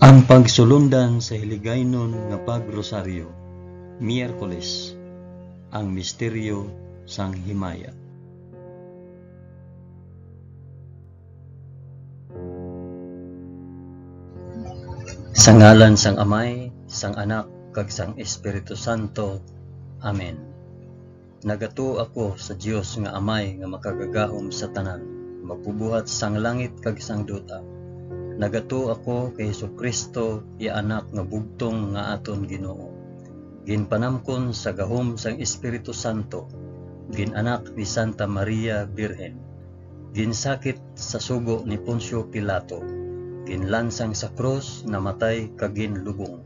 Ang pagsulundan sa hiligaynon nga pagrosaryo, Miyerkules, ang misteryo sang himaya. Sa ngalan sang Amay, sang Anak, kag sang Espiritu Santo. Amen. Nagato ako sa Dios nga Amay nga makagagahom sa tanan, magbubuhat sang langit kag sang duta. Nagato ako kay Jesucristo, iya anak nga bugtong nga aton Ginoo. Ginpanamkon sa gahom sang Espiritu Santo, ginanak ni Santa Maria Birhen. Ginsakit sa sugo ni Poncio Pilato, ginlansang sa krus, namatay kag ginlubong.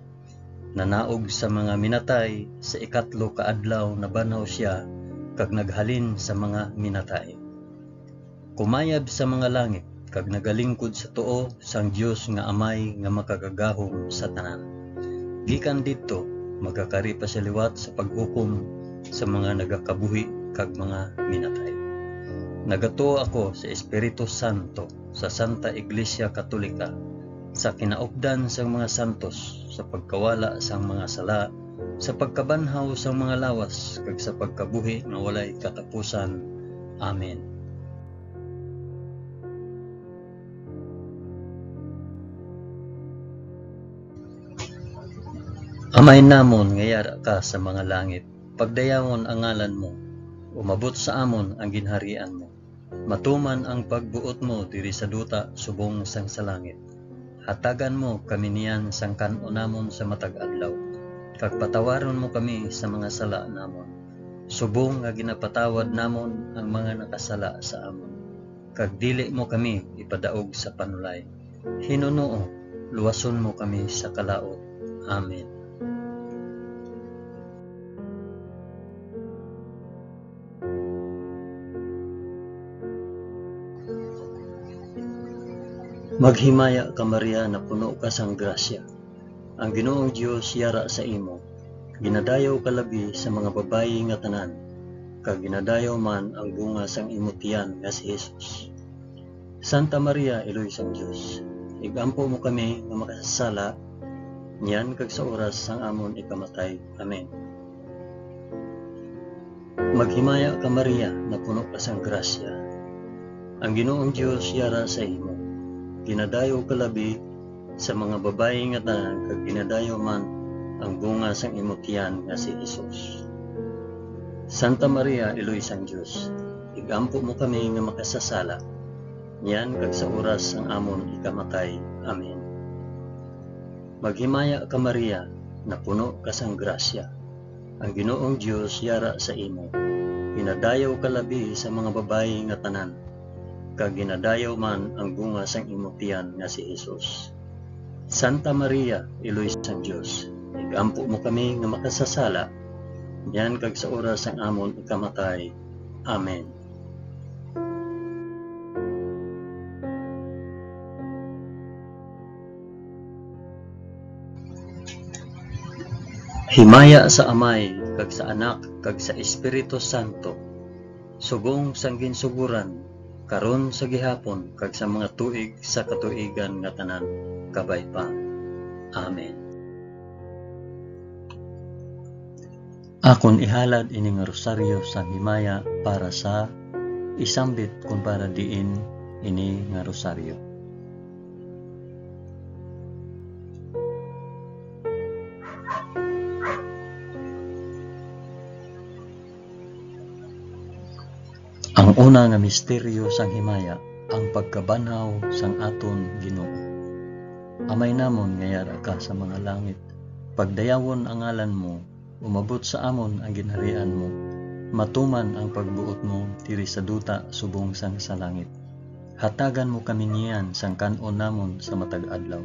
Nanaog sa mga minatay, sa ikatlo ka adlaw nabanaw siya kag naghalin sa mga minatay. Kumayab sa mga langit kag nagalingkod sa tuo sang Dios nga Amay nga makagagahom sa tanan. Gikan didto magakari pa sa liwat sa paghukom sa mga nagakabuhi kag mga minatay. Nagato ako sa Espiritu Santo, sa Santa Iglesia Katolika, sa kinaupdan sang mga santos, sa pagkawala sang mga sala, sa pagkabanhaw sang mga lawas kag sa pagkabuhi nga walay katapusan. Amen. Amay namon nga yara ka sa mga langit, pagdayawon ang ngalan mo, umabot sa amon ang ginharian mo. Matuman ang pagbuot mo diri sa duta subong sang sa langit. Hatagan mo kami niyan sang kan-o namon sa matag adlaw, kag patawaron mo kami sa mga sala namon, subong nga ginapatawad namon ang mga nakasala sa amon. Kag dili mo kami ipadaog sa panulay. Hinunoo, luwason mo kami sa kalaot. Amen. Maghimaya ka Maria na puno ka sang grasya. Ang Ginoong Dios yara sa imo. Ginadayaw ka labi sa mga babayi nga tanan, kag ginadayaw man ang bunga sang imo tiyan nga si Jesus. Santa Maria, Iloy sang Dios, igampo mo kami nga makasasala, niyan kag sa oras sang amon ikamatay. Amen. Maghimaya ka Maria na puno ka sang grasya. Ang Ginoong Dios yara sa imo. Ginadayo ka labi sa mga babayi nga tanan, kag ginadayo man ang bunga sang imo tiyan nga si Jesus. Santa Maria, Iloy sang Dios, igampo mo kami nga makasasala, niyan kag sa oras sang amon ikamatay. Amen. Maghimaya ka Maria na puno ka sang grasya. Ang Ginoong Dios yara sa imo. Ginadayo ka labi sa mga babayi nga tanan, kag ginadayaw man ang bunga sang imo tiyan nga si Jesus. Santa Maria, Iloy sang Dios, igampo mo kami nga makasasala, niyan kag sa oras sang amon ikamatay. Amen. Himaya sa Amay, kag sa Anak, kag sa Espiritu Santo, subong sang ginsuguran, karon sa gihapon, kag sa mga tuig sa katuigan nga tanan, kabay pa. Amen. Akon ihalad ini nga rosaryo sa himaya para sa isambit kung para diin ini nga rosaryo. Ang una nga misteryo sang himaya, ang pagkabanhaw sang aton Ginoo. Amay namon nga yara ka sa mga langit, pagdayawon ang ngalan mo, umabot sa amon ang ginharian mo, matuman ang pagbuot mo diri sa duta subong sang sa langit. Hatagan mo kami niyan sang kan-o namon sa matag adlaw,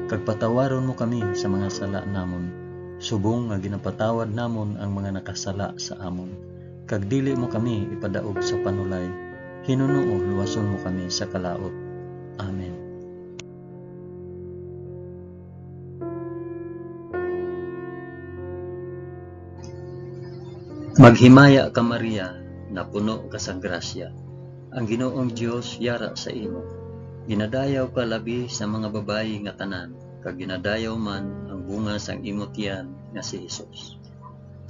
kag patawaron mo kami sa mga sala namon, subong nga ginapatawad namon ang mga nakasala sa amon. Kag dili mo kami ipadaog sa panulay, hinunoo luwason mo kami sa kalaot. Amen. Maghimaya ka Maria na puno ka sa grasya. Ang Ginoong Dios yara sa imo. Ginadayaw ka labi sa mga babayi nga tanan, kag ginadayaw man ang bunga sang imong tiyan nga si Hesus.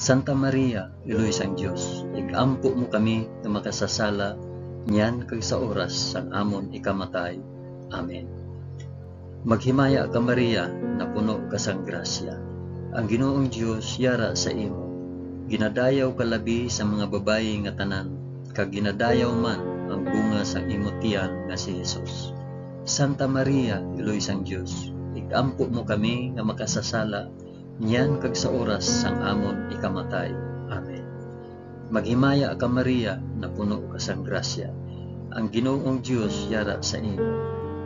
Santa Maria, Iloy sang Dios, igampo mo kami nga makasasala niyan kag sa oras sang amon ikamatay. Amen. Maghimaya ka Maria, na puno ka sang grasya. Ang Ginoong Dios yara sa imo. Ginadayaw ka labi sa mga babayi nga tanan, kag ginadayaw man ang bunga sang imong tiyan nga si Hesus. Santa Maria, Iloy sang Dios, igampo mo kami nga makasasala niyan kag sa oras sang amon ikamatay. Amen. Maghimaya ka Maria, na puno ka sang grasya. Ang Ginoong Dios yara sa imo.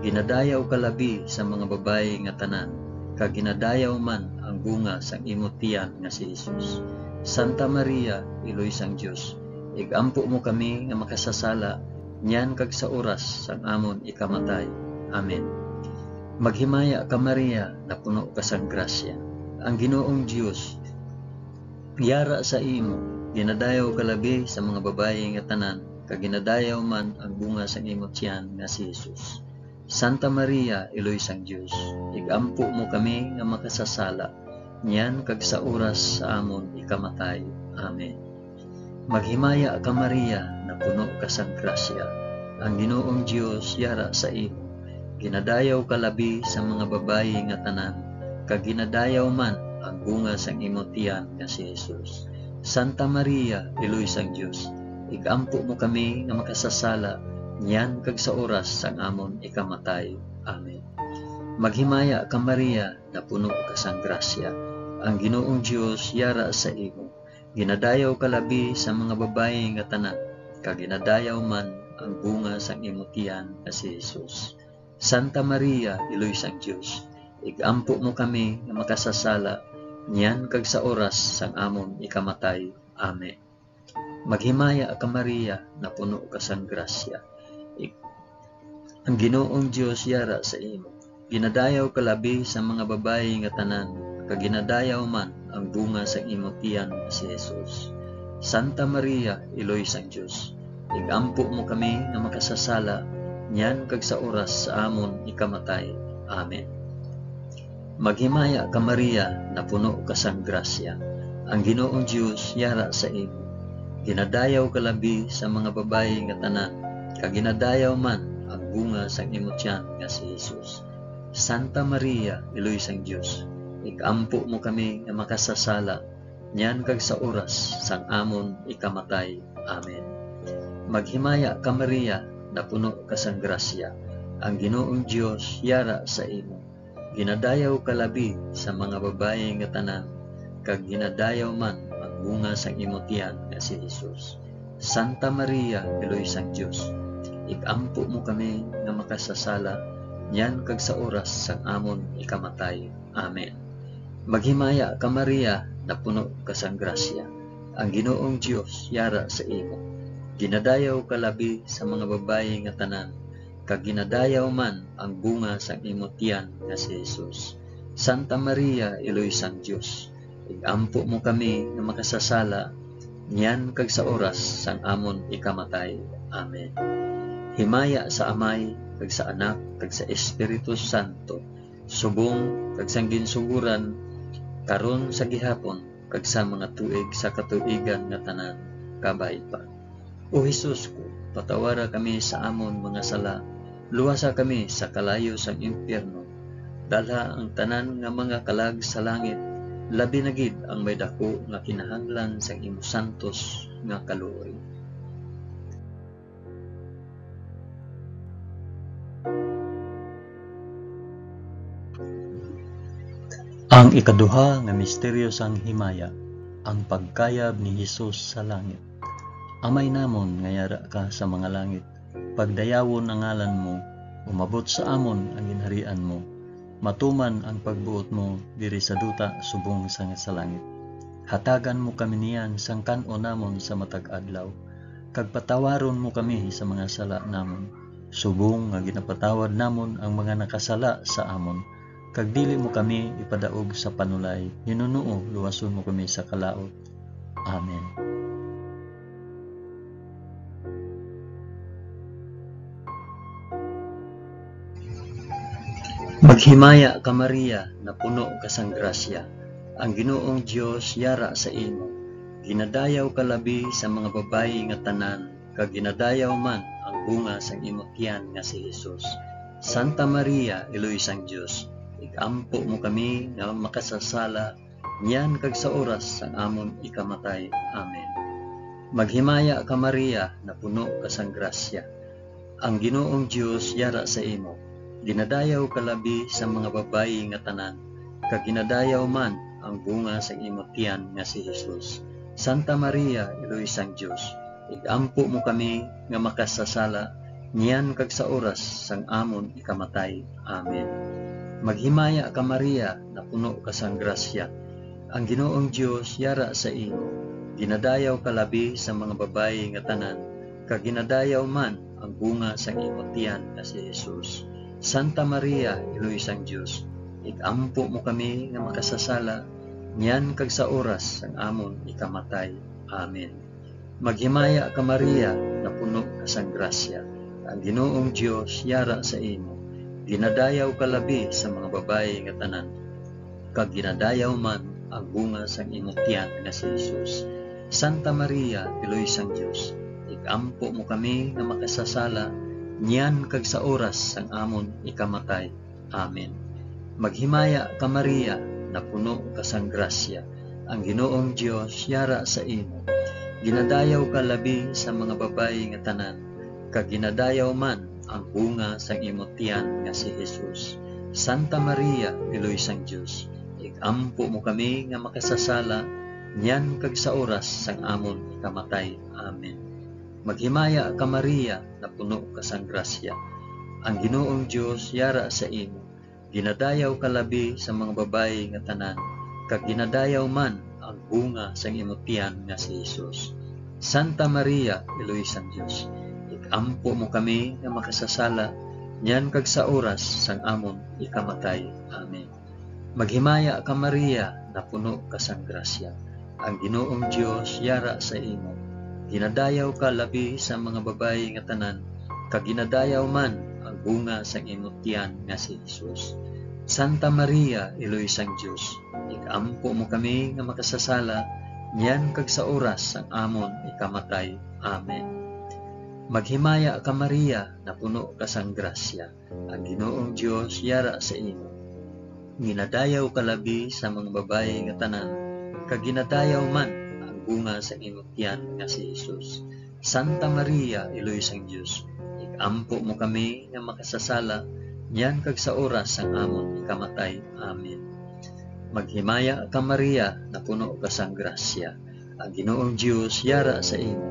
Ginadayaw ka labi sa mga babayi nga tanan, kag ginadayaw man ang bunga sang imong tiyan nga si Hesus. Santa Maria, Iloy sang Dios, igampo mo kami nga makasasala niyan kag sa oras sang amon ikamatay. Amen. Maghimaya ka Maria, na puno ka sang grasya. Ang Ginoong Dios yara sa imo. Ginadayaw ka labi sa mga babayi nga tanan, kag ginadayaw man ang bunga sang imong tiyan nga si Hesus. Santa Maria, Iloy sang Dios, igampo mo kami nga makasasala niyan kag sa oras sa amon ikamatay. Amen. Maghimaya ka Maria, na puno ka sang grasya. Ang Ginoong Dios yara sa imo. Ginadayaw ka labi sa mga babayi nga tanan, kag ginadayaw man ang bunga sang imong tiyan nga si Hesus. Santa Maria, Iloy sang Dios, igampo mo kami nga makasasala niyan kag sa oras sang amon ikamatay. Amen. Maghimaya ka Maria, na puno ka sang grasya. Ang Ginoong Dios yara sa imo. Ginadayaw ka labi sa mga babayi nga tanan, kag ginadayaw man ang bunga sang imong tiyan nga si Hesus. Santa Maria, Iloy sang Dios, igampo mo kami nga makasasala niyan kag sa oras sang amon ikamatay. Amen. Maghimaya ka Maria, na puno ka sang grasya. Ang Ginoong Dios yara sa imo. Ginadayaw ka labi sa mga babayi nga tanan, kag ginadayaw man ang bunga sang imong tiyan nga si Hesus. Santa Maria, Iloy sang Dios, igampo mo kami nga makasasala niyan kag sa oras sa amon ikamatay. Amen. Maghimaya ka Maria, na puno ka sang grasya. Ang Ginoong Dios yara sa imo. Ginadayaw ka labi sa mga babayi nga tanan, kag ginadayaw man ang bunga sang imong tiyan nga si Hesus. Santa Maria, Iloy sang Dios, igampo mo kami nga makasasala niyan kag sa oras sang amon ikamatay. Amen. Maghimaya ka Maria, na puno ka sang grasya. Ang Ginoong Dios yara sa imo. Ginadayaw ka labi sa mga babayi nga tanan, kag ginadayaw man ang bunga sang imong tiyan nga si Hesus. Santa Maria, Iloy sang Dios, igampo mo kami nga makasasala niyan kag sa oras sang amon ikamatay. Amen. Maghimaya ka Maria, na puno ka sang grasya. Ang Ginoong Dios yara sa imo. Ginadayaw ka labi sa mga babayi nga tanan, kag ginadayaw man ang bunga sang imong tiyan nga si Hesus. Santa Maria, Iloy sang Dios, igampo mo kami nga makasasala niyan kag sa oras sang amon ikamatay. Amen. Himaya sa Amay, kag sa Anak, kag sa Espiritu Santo, subong kag sang ginsuguran karon sa gihapon kag sa mga tuig sa katuigan nga tanan kabay pa. O Hesus ko, patawara kami sa amon mga sala, luwasa kami sa kalayo sang impyerno, dalha ang tanan nga mga kalag sa langit, labi na gid ang may dako nga kinahanglan sang imong santos nga kaluoy. Ang ikaduha nga misteryo sang himaya, ang pagkayab ni Hesus sa langit. Amay namon nga yara ka sa mga langit, pagdayawon ang ngalan mo, umabot sa amon ang ginharian mo, matuman ang pagbuot mo diri sa duta subong sa langit. Hatagan mo kami niyan sang kan-o namon sa matag adlaw, kag patawaron mo kami sa mga sala namon, subong nga ginapatawad namon ang mga nakasala sa amon. Kag dili mo kami ipadaog sa panulay, hinunuo luwason mo kami sa kalaot. Amen. Maghimaya ka Maria, na puno ka sang grasya, ang Ginoong Dios yara sa imo. Ginadayaw ka labi sa mga babayi nga tanan, kag ginadayaw man ang bunga sang imong tiyan nga si Jesus. Santa Maria, Iloy sang Dios, igampo mo kami nga makasasala, niyan kag sa oras sang amon ikamatay. Amen. Maghimaya ka Maria, na puno ka sang grasya, ang Ginoong Dios yara sa imo. Ginadayaw ka labi sa mga babayi nga tanan, kag ginadayaw man ang bunga sa imong tiyan nga si Jesus. Santa Maria, Iloy sang Dios, igampo mo kami nga makasasala, niyan kag sa oras sang amon ikamatay. Amen. Maghimaya ka Maria, na puno ka sang grasya, ang Ginoong Dios yara sa imo. Ginadayaw ka labi sa mga babayi nga tanan, kag ginadayaw man ang bunga sa imong tiyan nga si Jesus. Santa Maria, Iloy sang Dios, igampo mo kami nga makasasala, niyan kag sa oras sang amon ikamatay. Amen. Maghimaya ka Maria, na puno ka sang grasya, ang Ginoong Dios yara sa imo. Ginadayaw ka labi sa mga babayi nga tanan, kag ginadayaw man ang bunga sang imong tiyan nga si Jesus. Santa Maria, Iloy sang Dios, igampo mo kami nga makasasala, niyan kag sa oras sang amon ikamatay. Amen. Maghimaya ka Maria, na puno ka sang grasya, ang Ginoong Dios yara sa imo. Ginadayaw ka labi sa mga babayi nga tanan, kag ginadayaw man ang bunga sang imong tiyan nga si Jesus. Santa Maria, Iloy sang Dios, igampo mo kami nga makasasala, niyan kag sa oras sang amon ikamatay. Amen. Maghimaya ka Maria, na puno ka sang grasya, ang Ginoong Dios yara sa imo. Ginadayaw ka labi sa mga babayi nga tanan, kag ginadayaw man ang bunga sang imong tiyan nga si Jesus. Santa Maria, Iloy sang Dios, igampo mo kami nga makasasala, niyan kag sa oras sang amon ikamatay. Amen. Maghimaya ka Maria, na puno ka sang grasya, ang Ginoong Dios yara sa imo. Ginadayaw ka labi sa mga babayi nga tanan, kag ginadayaw man ang bunga sang imong tiyan nga si Jesus. Santa Maria, Iloy sang Dios, igampo mo kami nga makasasala, niyan kag sa oras sang amon ikamatay. Amen. Maghimaya ka Maria, na puno ka sang grasya, ang Ginoong Dios yara sa imo. Ginadayaw ka labi sa mga babayi nga tanan, kag ginadayaw man bunga sa imong tiyan nga si Jesus. Santa Maria, Iloy sang Dios, igampo mo kami nga makasasala, niyan kag sa oras sang amon ikamatay. Amen. Maghimaya ka Maria, na puno ka sang grasya, ang Ginoong Dios yara sa imo.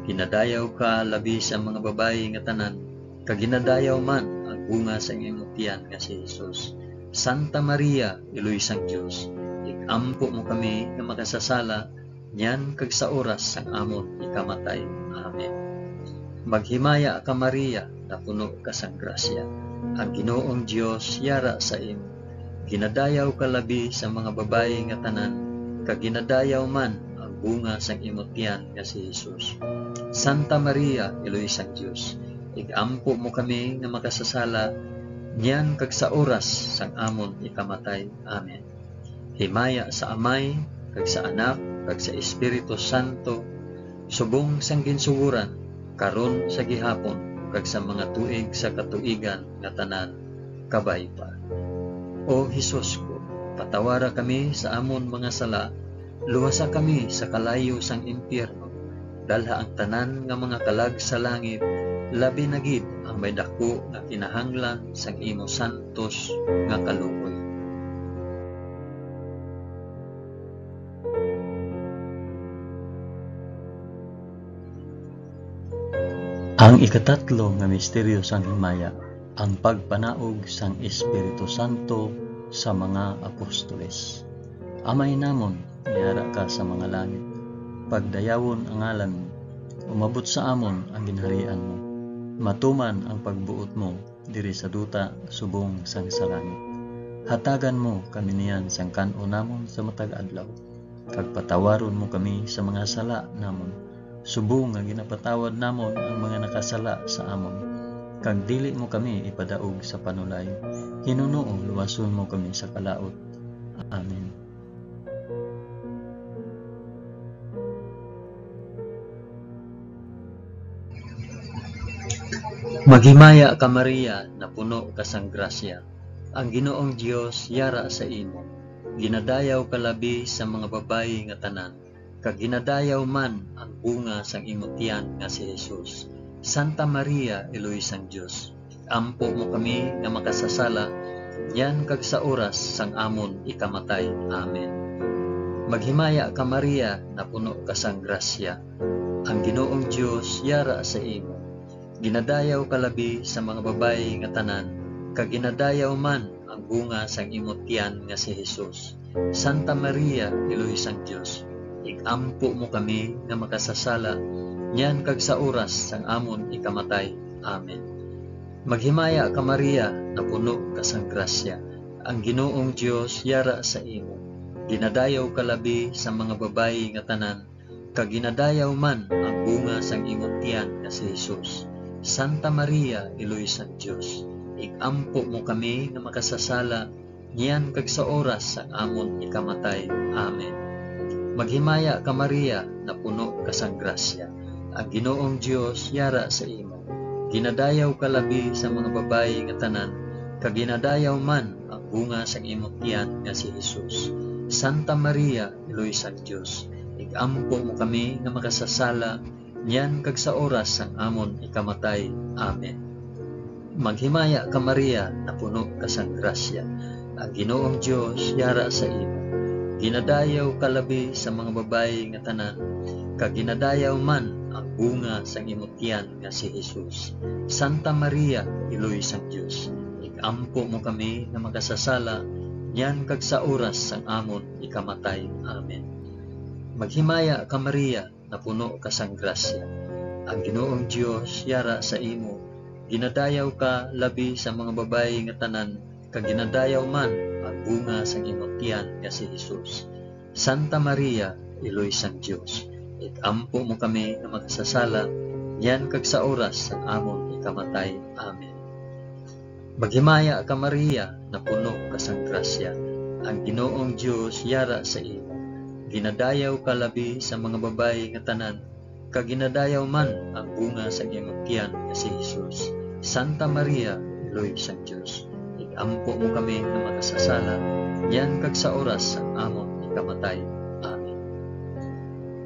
Ginadayaw ka labi sa mga babayi nga tanan, kag ginadayaw man ang bunga sa imong tiyan nga si Jesus. Santa Maria, Iloy sang Dios, igampo mo kami nga makasasala, niyan kag sa oras sang amon ikamatay. Amen. Maghimaya ka Maria, na puno ka sang grasya, ang Ginoong Dios yara sa imo. Ginadayaw ka labi sa mga babayi nga tanan, kag ginadayaw man ang bunga sang imong tiyan nga si Jesus. Santa Maria, Iloy sang Dios, igampo mo kami nga makasasala, niyan kag sa oras sang amon ikamatay. Amen. Himaya sa Amay, kag sa Anak, kag sa Espiritu Santo, subong sang ginsuguran, karon sa gihapon, kag sa mga tuig sa katuigan nga tanan, kabay pa. O Hesus ko, patawara kami sa amon mga sala, luwasa kami sa kalayo sang impyerno, dalha ang tanan nga mga kalag sa langit, labi na gid ang may dako nga kinahanglan sang imo santos nga kaluoy. Ang ikatatlo nga misteryo sang himaya, ang pagpanaog sang Espiritu Santo sa mga apostoles. Amay namon, yara ka sa mga langit, pagdayawon ang ngalan mo, umabot sa amon ang ginharian mo, matuman ang pagbuot mo diri sa duta subong sang sa langit. Hatagan mo kami niyan sang kan-o namon sa matag adlaw, kag patawaron mo kami sa mga sala namon, subong nga ginapatawad namon ang mga nakasala sa amon. kag dili mo kami ipadaog sa panulay. Hinunoo luwason mo kami sa kalaot. Amen. Maghimaya ka Maria, na puno ka sang grasya. Ang Ginoong Dios yara sa imo. Ginadayaw ka labi sa mga babayi nga tanan, kag ginadayaw man ang bunga sang imong tiyan nga si Jesus. Santa Maria, Eloy sang Dios, ampo mo kami nga makasasala, yan kag sa oras sang amon ikamatay. Amen. Maghimaya ka Maria, na puno ka sang grasya. Ang Ginoong Dios yara sa imo. Ginadayaw ka labi sa mga babayi nga tanan, kag ginadayaw man ang bunga sang imong tiyan nga si Jesus. Santa Maria, Eloy sang Dios, igampo mo kami nga makasasala, yan kag sa oras sang amon ikamatay. Amen. Maghimaya ka Maria, na puno ka sang grasya. Ang Ginoong Dios yara sa imo. Ginadayaw ka labi sa mga babayi nga tanan, kag ginadayaw man ang bunga sang imong tiyan nga si Jesus. Santa Maria, Eloy sang Dios, igampo mo kami nga makasasala, niyan kag sa oras sang amon ikamatay. Amen. Maghimaya ka Maria, na puno ka sang grasya. Ang Ginoong Dios yara sa imo. Ginadayaw ka labi sa mga babayi nga tanan, kag ginadayaw man ang bunga sang imong tiyan nga si Jesus. Santa Maria, Eloy sang Dios, igampo mo kami nga makasasala, niyan kag sa oras sang amon ikamatay. Amen. Maghimaya ka Maria, na puno ka sang grasya. Ang Ginoong Dios yara sa imo. Ginadayaw ka labi sa mga babayi nga tanan, kag ginadayaw man ang bunga sang imong tiyan nga si Jesus. Santa Maria, Eloy sang Dios, igampo mo kami nga makasasala, niyan kag sa oras sang amon ikamatay. Amen. Maghimaya ka Maria, na puno ka sang grasya. Ang Ginoong Dios yara sa imo. Ginadayaw ka labi sa mga babayi nga tanan, kag ginadayaw man ang bunga sang imong tiyan nga si Jesus. Santa Maria, Eloy sang Dios, igampo mo kami nga makasasala, yan kag sa oras sang amon ikamatay. Amen. Maghimaya ka Maria, na puno ka sang grasya. Ang Ginoong Dios yara sa imo. Ginadayaw ka labi sa mga babayi nga tanan, kag ginadayaw man ang bunga sa imong tiyan nga si Jesus. Santa Maria, Eloy sang Dios, igampo mo kami nga makasasala, yan kag sa oras sang amon ikamatay. Amen.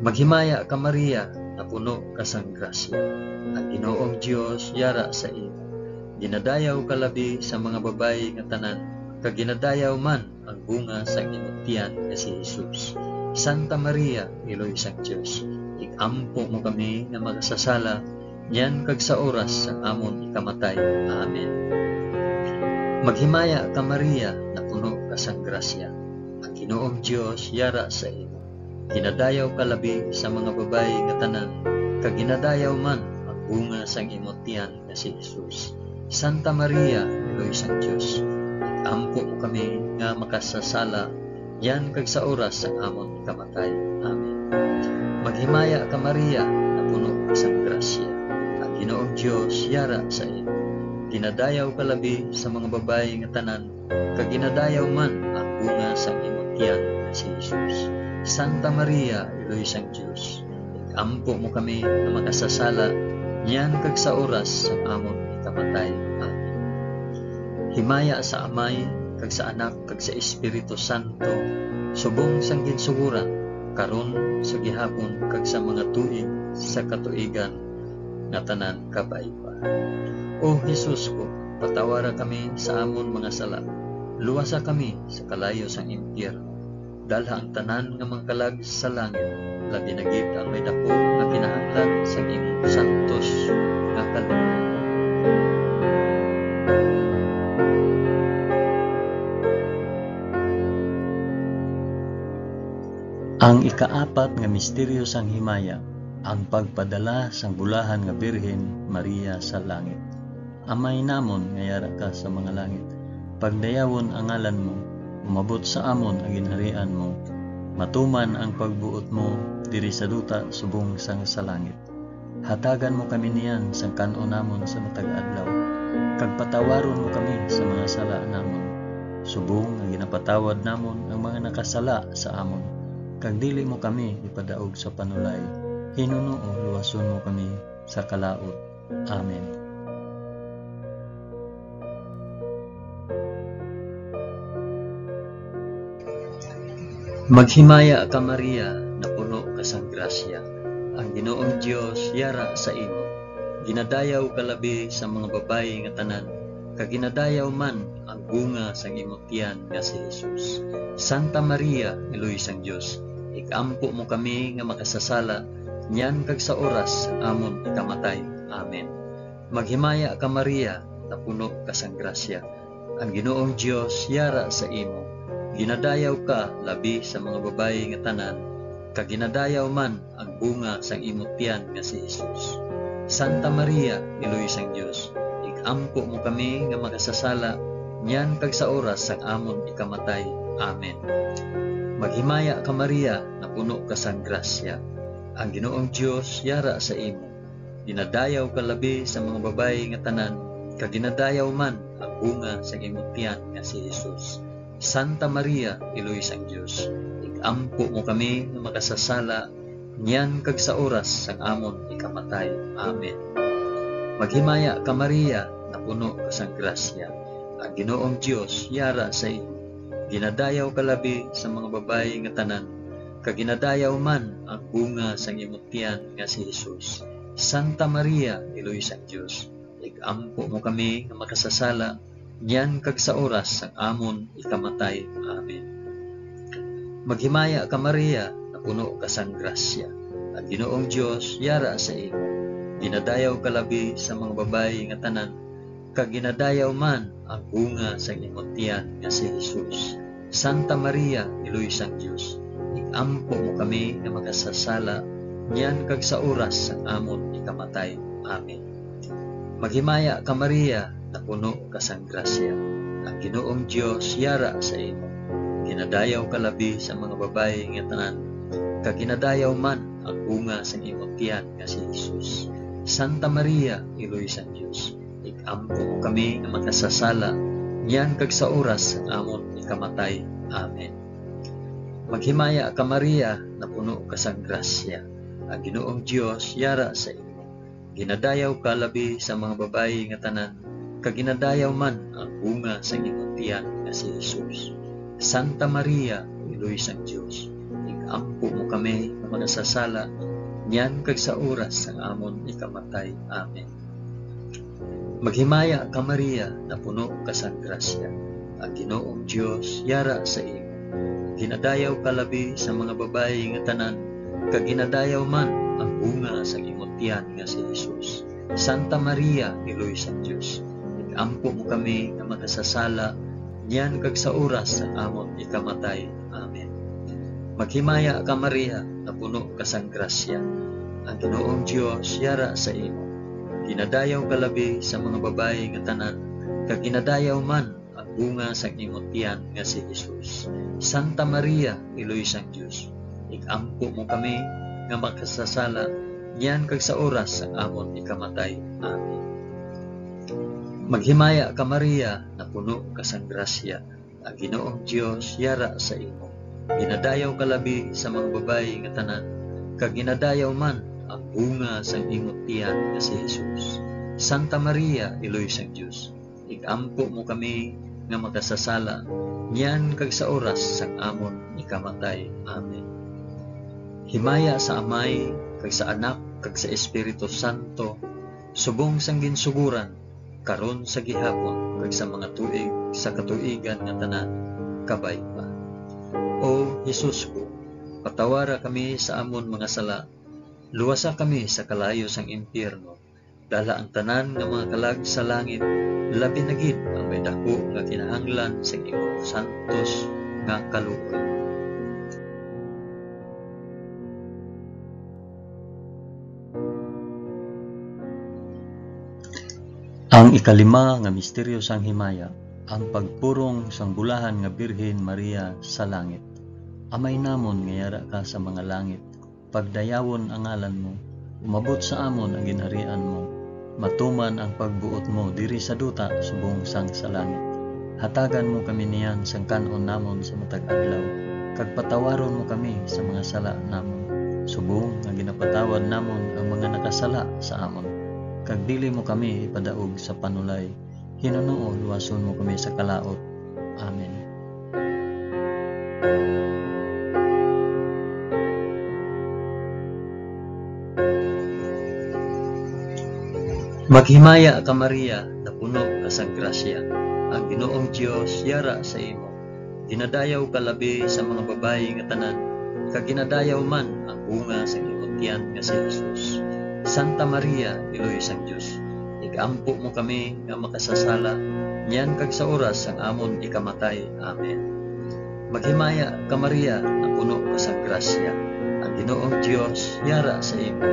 Maghimaya ka Maria, na puno ka sang grasya. Ang Ginoong Dios yara sa imo. Ginadayaw ka labi sa mga babayi nga tanan, kag ginadayaw man ang bunga sa imong tiyan nga si Jesus. Santa Maria, Eloy sang Dios, igampo mo kami nga makasasala, yan kag sa oras sang amon ikamatay. Amen. Maghimaya ka Maria, na puno ka sang grasya. Ang Ginoong Dios yara sa imo. Ginadayaw ka labi sa mga babayi nga tanan, kag ginadayaw man ang bunga sang imong tiyan nga si Jesus. Santa Maria, Eloy sang Dios, igampo mo kami nga makasasala, yan kag sa oras sang amon ikamatay. Amen. Maghimaya ka Maria, na puno ka sang grasya. Ang Ginoong Dios yara sa imo. Ginadayaw ka labi sa mga babayi nga tanan, kag ginadayaw man ang bunga sang imong tiyan nga si Jesus. Santa Maria, Eloy sang Dios, igampo mo kami nga makasasala, yan kag sa oras sang amon ikamatay. Amen. Himaya sa Amay, kag sa Anak, kag sa Espiritu Santo, subong sang ginsuguran, karon sa gihapon, kag sa mga tuig sa katuigan nga tanan kabay-pa. O Jesus ko, patawara kami sa amon mga sala, luwasa kami sa kalayo sang impyerno, dalha ang tanan nga mga kalag sa langit, labi na gid ang may dako nga kinahanglan sa imong santos nga kalooban. Ang ikaapat nga misteryo sang himaya, ang pagpadala sang bulahan nga Birhen Maria sa langit. Amay namon nga yara ka sa mga langit, pagdayawon ang ngalan mo, umabot sa amon ang ginharian mo, matuman ang pagbuot mo diri sa duta subong sang sa langit. Hatagan mo kami niyan sang kanon namon sa matag adlaw, kag patawaron mo kami sa mga sala namon. Subong nga ginapatawad namon ang mga nakasala sa amon, kag dili mo kami ipadaog sa panulay. Hinunoo luwason mo kami sa kalaot. Amen. Maghimaya ka Maria, na puno ka sang grasya. Ang Ginoong Dios yara sa imo. Ginadayaw ka labi sa mga babayi nga tanan, kag ginadayaw man ang bunga sang imong tiyan nga si Jesus. Santa Maria, Iloy sang Dios, ikampo mo kami nga makasasala, niyan kag sa oras amon ikamatay. Amen. Maghimaya ka Maria, na puno ka sang grasya. Ang Ginoong Dios yara sa imo. Ginadayaw ka labi sa mga babayi nga tanan, kag ginadayaw man ang bunga sang imong tiyan nga si Jesus. Santa Maria, Iloy sang Dios, ikampo mo kami nga makasasala, niyan kag sa oras sang amon ikamatay. Amen. Maghimaya ka Maria, na puno ka sang grasya. Ang Ginoong Dios yara sa imo. Ginadayaw ka labi sa mga babayi nga tanan, kag ginadayaw man ang bunga sang imong tiyan nga si Jesus. Santa Maria, Iloy sang Dios, ikampo mo kami nga makasasala, niyan kag sa oras sang amon ikamatay. Amen. Maghimaya ka Maria, na puno ka sang grasya. Ang Ginoong Dios yara sa imo. Ginadayaw ka labi sa mga babayi nga tanan, kag ginadayaw man ang bunga sang imong tiyan nga si Jesus. Santa Maria, Iloy sang Dios, ikampo mo kami nga makasasala, niyan kag sa oras sang amon ikamatay. Amen. Maghimaya ka Maria, na puno ka sang grasya. Ang Ginoong Dios yara sa imo. Ginadayaw ka labi sa mga babayi nga tanan, kag ginadayaw man ang bunga sang imong tiyan nga si Jesus. Santa Maria, Iloy sang Dios, ikampo mo kami nga makasasala, niyan kag sa oras sang amon ikamatay. Amen. Maghimaya ka Maria, na puno ka sang grasya. Ang Ginoong Dios yara sa imo. Ginadayaw ka labi sa mga babayi nga tanan, kag ginadayaw man ang bunga sang imong tiyan nga si Jesus. Santa Maria, Iloy sang Dios, ikampo mo kami nga makasasala, niyan kag sa oras sang amon ikamatay. Amen. Maghimaya ka Maria, na puno ka sang grasya. Ang Ginoong Dios yara sa imo. Ginadayaw ka labi sa mga babayi nga tanan, kag ginadayaw man ang bunga sang imong tiyan nga si Jesus. Santa Maria, Iloy sang Dios, ikampo mo kami nga makasasala, niyan kag sa oras sang amon ikamatay. Amen. Maghimaya ka Maria, na puno ka sang grasya. Ang Ginoong Dios yara sa imo. Ginadayaw ka labi sa mga babayi nga tanan, kag ginadayaw man ang bunga sang imong tiyan nga si Jesus. Santa Maria, Iloy sang Dios, ikampo mo kami nga makasasala, niyan kag sa oras sang amon ikamatay. Amen. Maghimaya ka Maria, na puno ka sang grasya. Ang Ginoong Dios yara sa imo. Ginadayaw ka labi sa mga babayi nga tanan, kag ginadayaw man ang bunga sang imong tiyan nga si Jesus. Santa Maria, Iloy sang Dios, ikampo mo kami nga makasasala, niyan kag sa oras sang amon ikamatay. Amen. Maghimaya ka Maria, na puno ka sang grasya. Ang Ginoong Dios yara sa imo. Ginadayaw ka labi sa mga babayi nga tanan, kag ginadayaw man ang bunga sang imong tiyan nga si Jesus. Santa Maria, Iloy sang Dios, ikampo mo kami nga makasasala, niyan kag sa oras sang amon ikamatay. Amen. Himaya sa Amay, kag sa Anak, kag sa Espiritu Santo, subong sang ginsuguran, karon sa gihapon, kag sa mga tuig sa katuigan nga tanan, kabay pa. O Jesus ko, patawara kami sa amon mga sala, luwasa kami sa kalayo sang impyerno, dala ang tanan nga mga kalag sa langit, labi na gid ang may dako nga kinahanglan sa imong santos nga kaluoy. Ang ikalima nga misteryo sang himaya, ang pagpurong sang bulahan nga Birhen Maria sa langit. Amay namon nga yara ka sa mga langit, pagdayawon ang ngalan mo, umabot sa amon ang ginharian mo, Matuman ang pagbuot mo diri sa duta subong sang sa langit. Hatagan mo kami niyan sang kanon namon sa matag adlaw, kag patawaron mo kami sa mga sala namon, subong nga ginapatawad namon ang mga nakasala sa amon. Kag dili mo kami ipadaog sa panulay, Hinuno luwason mo kami sa kalaot. Amen. Maghimaya ka Maria, na puno ka sang grasya. Ang Ginoong Dios yara sa imo. Ginadayaw ka labi sa mga babayi nga tanan, kag ginadayaw man ang bunga sa imong tiyan nga si Jesus. Santa Maria, Iloy sang Dios, igampo mo kami nga makasasala, niyan kag sa oras ang amon ikamatay. Amen. Maghimaya ka Maria, na puno ka sang grasya. Ang Ginoong Dios yara sa imo.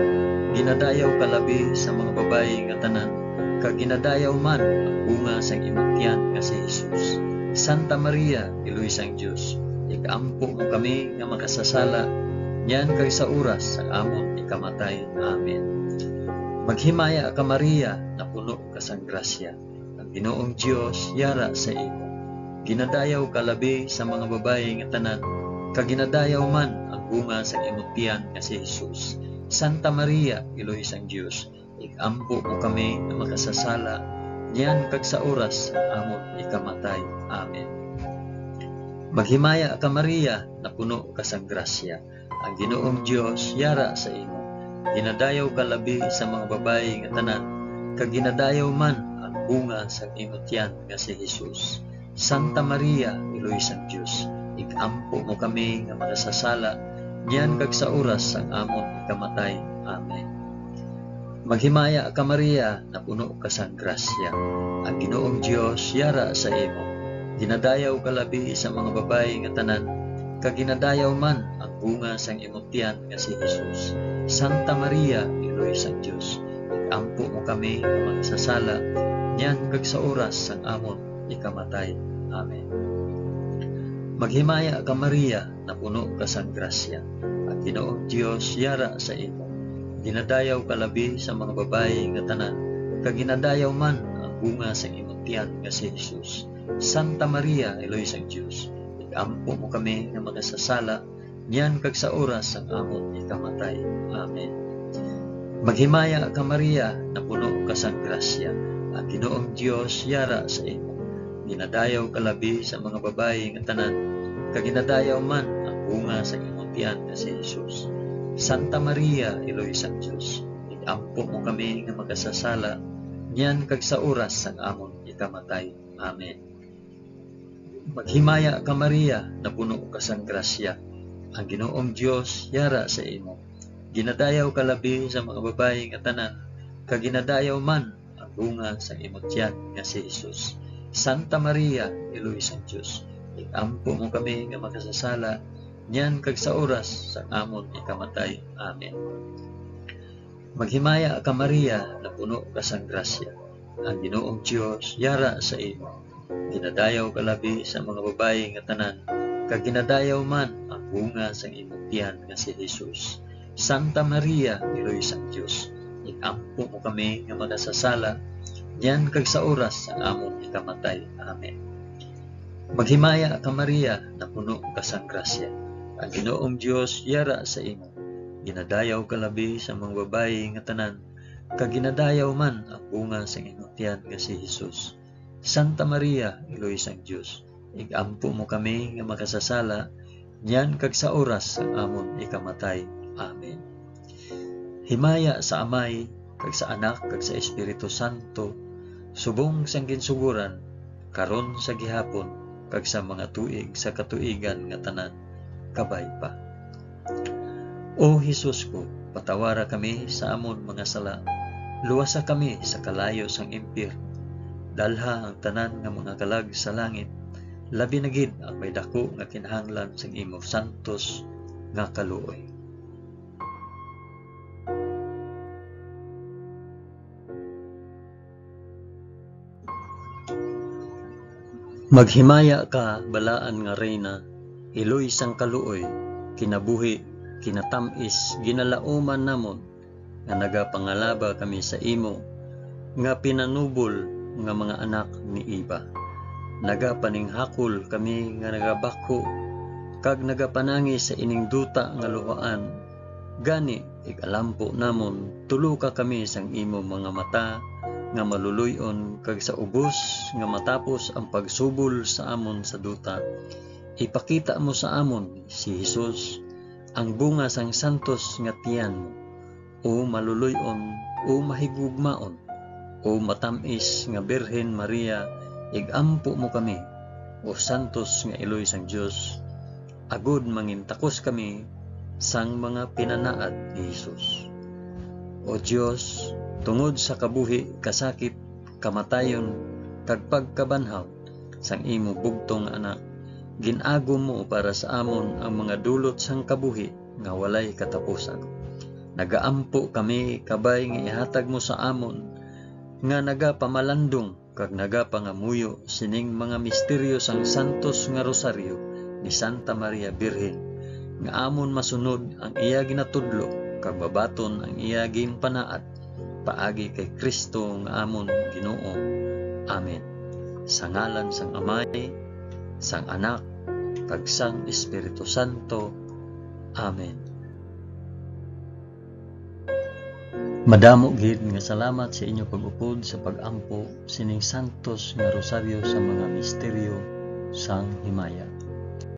Ginadayaw ka labi sa mga babayi nga tanan, kag ginadayaw man ang bunga sang imong tiyan nga si Jesus. Santa Maria, Iloy sang Dios, igampo mo kami nga makasasala, niyan kag sa oras ang amon ikamatay. Amen. Maghimaya ka Maria, na puno ka sang grasya. Ang Ginoong Dios yara sa imo. Ginadayaw ka labi sa mga babayi nga tanan, kag ginadayaw man ang bunga sang imong tiyan nga si Jesus. Santa Maria, Iloy sang Dios, igampo mo kami nga makasasala, niyan kag sa oras ang amon ikamatay. Amen. Maghimaya ka Maria, na puno ka sang grasya. Ang Ginoong Dios yara sa imo. Ginadayaw ka labi sa mga babayi nga tanan, kag ginadayaw man ang bunga sang imong tiyan nga si Jesus. Santa Maria, Iloy sang Dios, igampo mo kami nga makasasala, niyan kag sa oras ang amon ikamatay. Amen. Maghimaya ka Maria, na puno ka sang grasya. Ang Ginoong Dios yara sa imo. Ginadayaw ka labi sa mga babayi nga tanan, kag ginadayaw man ang bunga sang imong tiyan nga si Jesus. Santa Maria, Iloy sang Dios, igampo mo kami nga makasasala, niyan kag sa oras ang amon ikamatay. Amen. Maghimaya ka Maria, na puno ka sang grasya. Ang Ginoong Dios yara sa imo. Ginadayaw ka labi sa mga babayi nga tanan, kag ginadayaw man ang bunga sa imong tiyan nga si Jesus. Santa Maria, Iloy sang Dios, igampo mo kami nga makasasala, niyan kag sa oras ang amon ikamatay. Amen. Maghimaya ka Maria, na puno ka sang grasya. Ang Ginoong Dios yara sa imo. Ginadayaw ka labi sa mga babayi nga tanan, kag ginadayaw man ang bunga sa imong tiyan nga si Jesus. Santa Maria, Iloy sang Dios, igampo mo kami nga makasasala, niyan kag sa oras ang amon ikamatay. Amen. Maghimaya ka Maria, na puno ka sang grasya. Ang Ginoong Dios yara sa imo. Ginadayaw ka labi sa mga babayi nga tanan, kag ginadayaw man ang bunga sa imong tiyan nga si Jesus. Santa Maria, Iloy sang Dios, igampo mo kami nga makasasala, niyan kag sa oras sa amon ikamatay. Amen. Maghimaya ka Maria, na puno ka sang grasya. Ang Ginoong Dios yara sa imo. Ginadayaw ka labi sa mga babayi nga tanan, kag ginadayaw man ang bunga sa imong tiyan nga si Jesus. Santa Maria, Iloy sang Dios, igampo mo kami nga makasasala, niyan kag sa oras ang amon ikamatay. Amen. Maghimaya ka Maria, na puno ka sang grasya. Ang Ginoong Dios yara sa imo. Ginadayaw ka labi sa mga babayi nga tanan, kag ginadayaw man ang bunga sa imong tiyan nga si Jesus. Santa Maria, Iloy sang Dios, igampo mo kami nga makasasala, niyan kag sa oras ang amon ikamatay. Amen. Himaya sa Amay, kag sa Anak, kag sa Espiritu Santo, subong sang ginsuguran, karon sa gihapon, kag sa mga tuig sa katuigan nga tanan, kabay pa. O Jesus ko, patawara kami sa amon mga sala, luwasa kami sa kalayo sang impyerno, dalha ang tanan nga mga kalag sa langit, labi na gid ang may dako nga kinahanglan sang imong santos nga kaluoy. Maghimaya ka balaan nga reyna, Iloy sang kaluoy, kinabuhi, kinatamis, ginalauman namon, nga nagapangalaba kami sa imo, nga pinanubol nga mga anak ni Eva. Nagapaninghakol kami nga nagabako kag nagapanangi sa ining duta nga luhaan. Gani ikalampo namon tulo ka kami sang imo mga mata nga maluluyon kag sa ubos nga matapos ang pagsubol sa amon sa duta. Ipakita mo sa amon si Jesus, ang bunga sang santos nga tiyan mo, o maluluyon o mahigugmaon, o matamis nga Birhen Maria, igampo mo kami, o santos nga iloy sang Dios, agud mangintakos kami sang mga pinanaad ni Jesus. O Dios, tungod sa kabuhi, kasakit, kamatayon, kag pagkabanhaw sang imo bugtong anak, ginago mo para sa amon ang mga dulot sang kabuhi nga walay katapusan. Nagaampo kami kabay nga ihatag mo sa amon nga nagapamalandong kag nagapangamuyo sining mga misteryo sang santos nga rosaryo ni Santa Maria Birhen, nga amon masunod ang iya ginatudlo kag babaton ang iya ginpanaad paagi kay Kristo nga amon Ginoo. Amen. Sa ngalan sang Amay, sang Anak, kag sang Espiritu Santo. Amen. Madamo gid nga salamat sa inyo pag-upod sa pag-ampo sining santos nga rosaryo sa mga misteryo sang himaya.